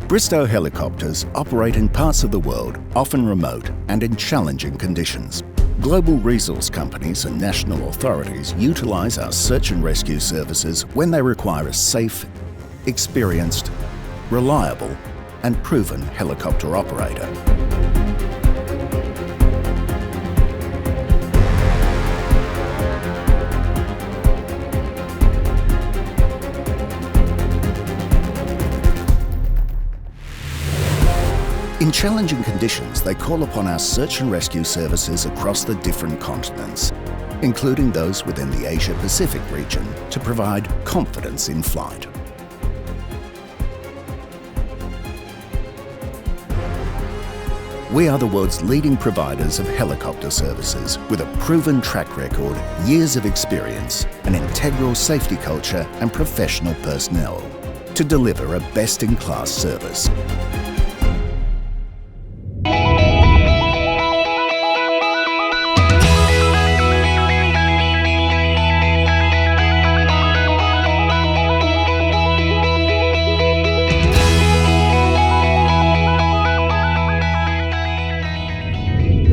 Bristow helicopters operate in parts of the world, often remote and in challenging conditions. Global resource companies and national authorities utilise our search and rescue services when they require a safe, experienced, reliable and proven helicopter operator. In challenging conditions, they call upon our search and rescue services across the different continents, including those within the Asia-Pacific region, to provide confidence in flight. We are the world's leading providers of helicopter services with a proven track record, years of experience, an integral safety culture and professional personnel to deliver a best-in-class service.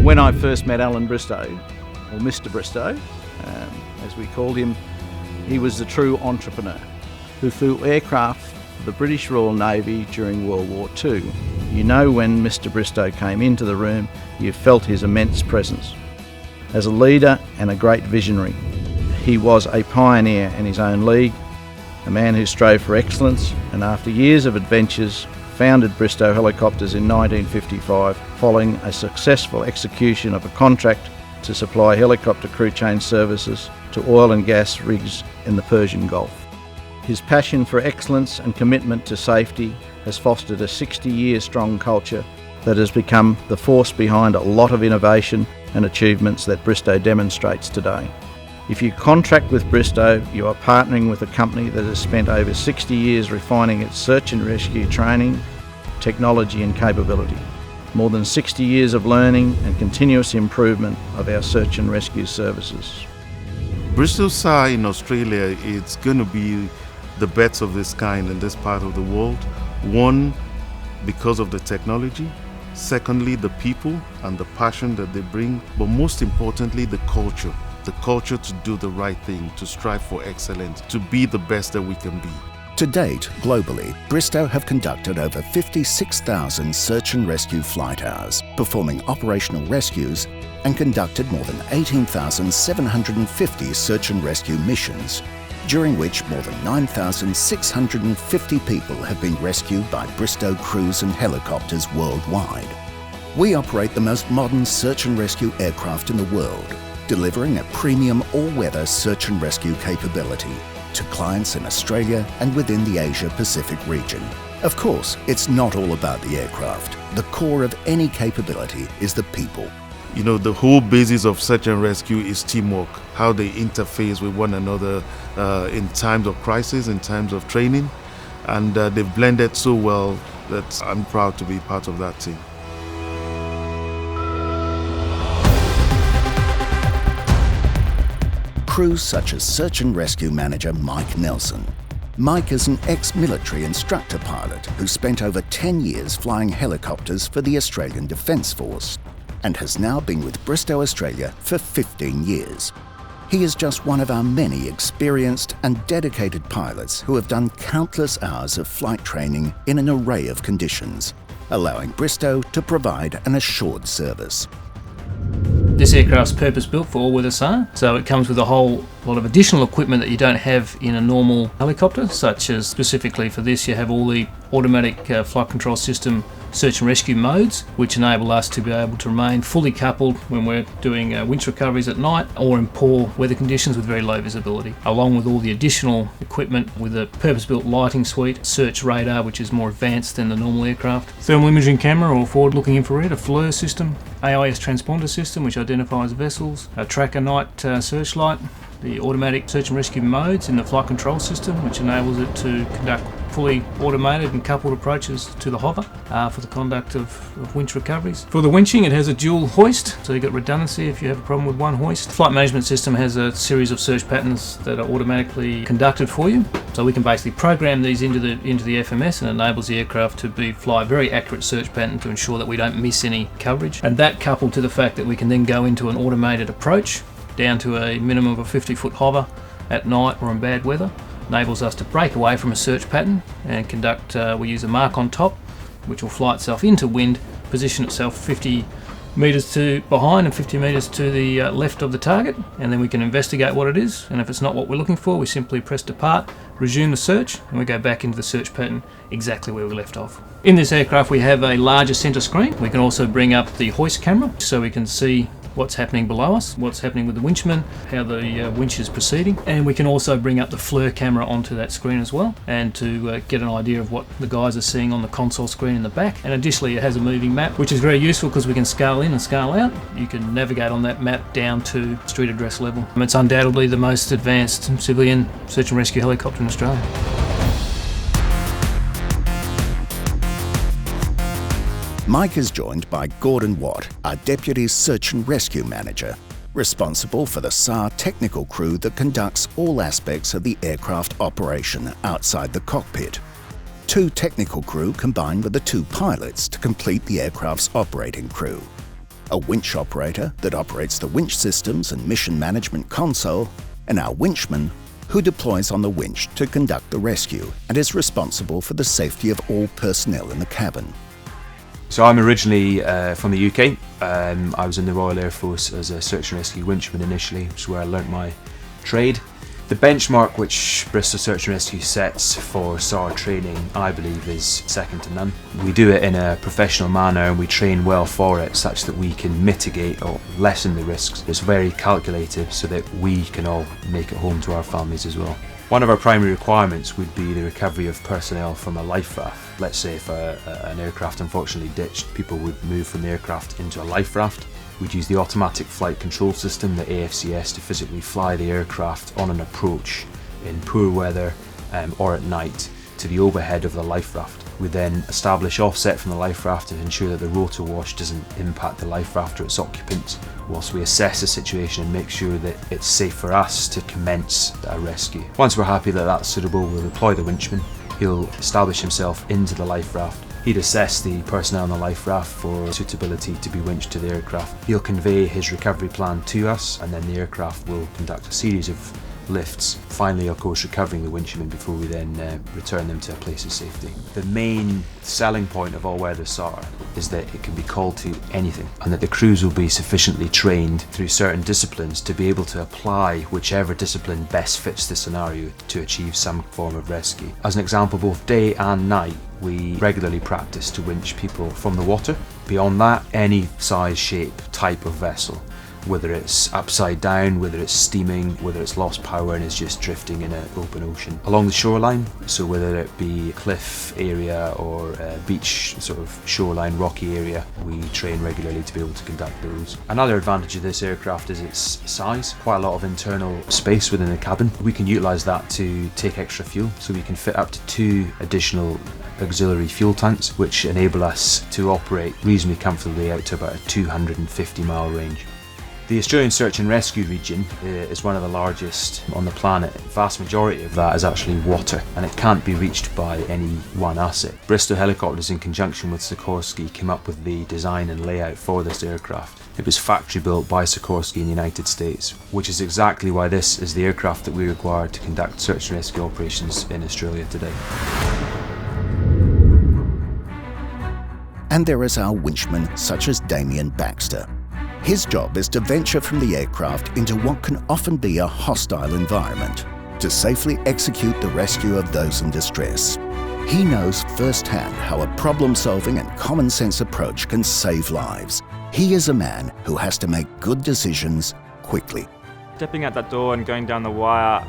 When I first met Alan Bristow, or Mr. Bristow, as we called him, he was the true entrepreneur who flew aircraft for the British Royal Navy during World War II. You know, when Mr. Bristow came into the room, you felt his immense presence. As a leader and a great visionary, he was a pioneer in his own league, a man who strove for excellence, and after years of adventures, founded Bristow Helicopters in 1955 following a successful execution of a contract to supply helicopter crew change services to oil and gas rigs in the Persian Gulf. His passion for excellence and commitment to safety has fostered a 60-year strong culture that has become the force behind a lot of innovation and achievements that Bristow demonstrates today. If you contract with Bristow, you are partnering with a company that has spent over 60 years refining its search and rescue training, technology and capability. More than 60 years of learning and continuous improvement of our search and rescue services. Bristow SAR in Australia, it's going to be the best of this kind in this part of the world. One, because of the technology. Secondly, the people and the passion that they bring. But most importantly, the culture. The culture to do the right thing, to strive for excellence, to be the best that we can be. To date, globally, Bristow have conducted over 56,000 search and rescue flight hours, performing operational rescues, and conducted more than 18,750 search and rescue missions, during which more than 9,650 people have been rescued by Bristow crews and helicopters worldwide. We operate the most modern search and rescue aircraft in the world, delivering a premium all-weather search and rescue capability to clients in Australia and within the Asia-Pacific region. Of course, it's not all about the aircraft. The core of any capability is the people. You know, the whole basis of search and rescue is teamwork, how they interface with one another in times of crisis, in times of training, and they've blended so well that I'm proud to be part of that team. Crews such as Search and Rescue Manager Mike Nelson. Mike is an ex-military instructor pilot who spent over 10 years flying helicopters for the Australian Defence Force and has now been with Bristow Australia for 15 years. He is just one of our many experienced and dedicated pilots who have done countless hours of flight training in an array of conditions, allowing Bristow to provide an assured service. This aircraft's purpose-built for all-weather SAR, so it comes with a whole lot of additional equipment that you don't have in a normal helicopter, such as specifically for this you have all the automatic flight control system search and rescue modes, which enable us to be able to remain fully coupled when we're doing winch recoveries at night or in poor weather conditions with very low visibility, along with all the additional equipment with a purpose-built lighting suite, search radar, which is more advanced than the normal aircraft, thermal imaging camera or forward-looking infrared, a FLIR system, AIS transponder system which identifies vessels, a tracker night searchlight, the automatic search and rescue modes in the flight control system, which enables it to conduct fully automated and coupled approaches to the hover for the conduct of winch recoveries. For the winching, it has a dual hoist, so you get redundancy if you have a problem with one hoist. The flight management system has a series of search patterns that are automatically conducted for you, so we can basically program these into the FMS, and enables the aircraft to fly a very accurate search pattern to ensure that we don't miss any coverage. And that, coupled to the fact that we can then go into an automated approach down to a minimum of a 50-foot hover at night or in bad weather, enables us to break away from a search pattern and conduct, we use a mark on top which will fly itself into wind, position itself 50 metres to behind and 50 metres to the left of the target, and then we can investigate what it is, and if it's not what we're looking for, we simply press depart, resume the search, and we go back into the search pattern exactly where we left off. In this aircraft we have a larger centre screen. We can also bring up the hoist camera so we can see what's happening below us, what's happening with the winchman, how the winch is proceeding, and we can also bring up the FLIR camera onto that screen as well, and to get an idea of what the guys are seeing on the console screen in the back. And additionally, it has a moving map, which is very useful because we can scale in and scale out. You can navigate on that map down to street address level. It's undoubtedly the most advanced civilian search and rescue helicopter in Australia. Mike is joined by Gordon Watt, our Deputy Search and Rescue Manager, responsible for the SAR technical crew that conducts all aspects of the aircraft operation outside the cockpit. 2 technical crew combined with the 2 pilots to complete the aircraft's operating crew. A winch operator that operates the winch systems and mission management console, and our winchman who deploys on the winch to conduct the rescue and is responsible for the safety of all personnel in the cabin. So I'm originally from the UK. I was in the Royal Air Force as a search and rescue winchman initially, which is where I learnt my trade. The benchmark which Bristow Search and Rescue sets for SAR training, I believe, is second to none. We do it in a professional manner and we train well for it, such that we can mitigate or lessen the risks. It's very calculated so that we can all make it home to our families as well. One of our primary requirements would be the recovery of personnel from a life raft. Let's say if an aircraft unfortunately ditched, people would move from the aircraft into a life raft. We'd use the automatic flight control system, the AFCS, to physically fly the aircraft on an approach in poor weather or at night to the overhead of the life raft. We then establish offset from the life raft to ensure that the rotor wash doesn't impact the life raft or its occupants, whilst we assess the situation and make sure that it's safe for us to commence a rescue. Once we're happy that that's suitable, we'll deploy the winchman. He'll establish himself into the life raft. He'd assess the personnel on the life raft for suitability to be winched to the aircraft. He'll convey his recovery plan to us, and then the aircraft will conduct a series of lifts, finally of course recovering the winchman before we then return them to a place of safety. The main selling point of all-weather SAR is that it can be called to anything, and that the crews will be sufficiently trained through certain disciplines to be able to apply whichever discipline best fits the scenario to achieve some form of rescue. As an example, both day and night we regularly practice to winch people from the water. Beyond that, any size, shape, type of vessel, whether it's upside down, whether it's steaming, whether it's lost power and is just drifting in an open ocean. Along the shoreline, so whether it be cliff area or a beach sort of shoreline rocky area, we train regularly to be able to conduct those. Another advantage of this aircraft is its size, quite a lot of internal space within the cabin. We can utilise that to take extra fuel, so we can fit up to 2 additional auxiliary fuel tanks, which enable us to operate reasonably comfortably out to about a 250-mile range. The Australian Search and Rescue region is one of the largest on the planet. The vast majority of that is actually water, and it can't be reached by any one asset. Bristow Helicopters, in conjunction with Sikorsky, came up with the design and layout for this aircraft. It was factory built by Sikorsky in the United States, which is exactly why this is the aircraft that we require to conduct search and rescue operations in Australia today. And there is our winchman, such as Damien Baxter. His job is to venture from the aircraft into what can often be a hostile environment, to safely execute the rescue of those in distress. He knows firsthand how a problem-solving and common-sense approach can save lives. He is a man who has to make good decisions quickly. Stepping out that door and going down the wire,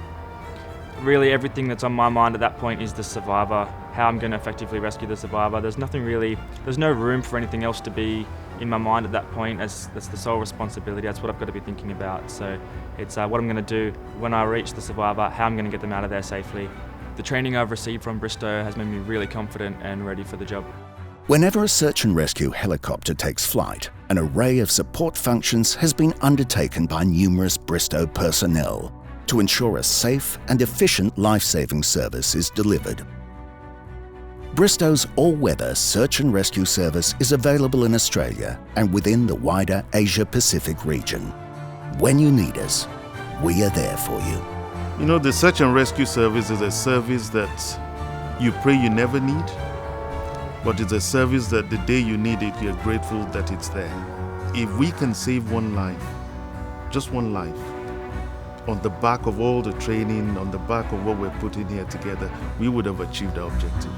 really everything that's on my mind at that point is the survivor, how I'm going to effectively rescue the survivor. There's no room for anything else to be in my mind at that point. That's the sole responsibility. That's what I've got to be thinking about. So it's what I'm going to do when I reach the survivor, how I'm going to get them out of there safely. The training I've received from Bristow has made me really confident and ready for the job. Whenever a search and rescue helicopter takes flight, an array of support functions has been undertaken by numerous Bristow personnel to ensure a safe and efficient life-saving service is delivered. Bristow's all-weather search and rescue service is available in Australia and within the wider Asia-Pacific region. When you need us, we are there for you. You know, the search and rescue service is a service that you pray you never need, but it's a service that the day you need it, you're grateful that it's there. If we can save one life, just one life, on the back of all the training, on the back of what we're putting here together, we would have achieved our objective.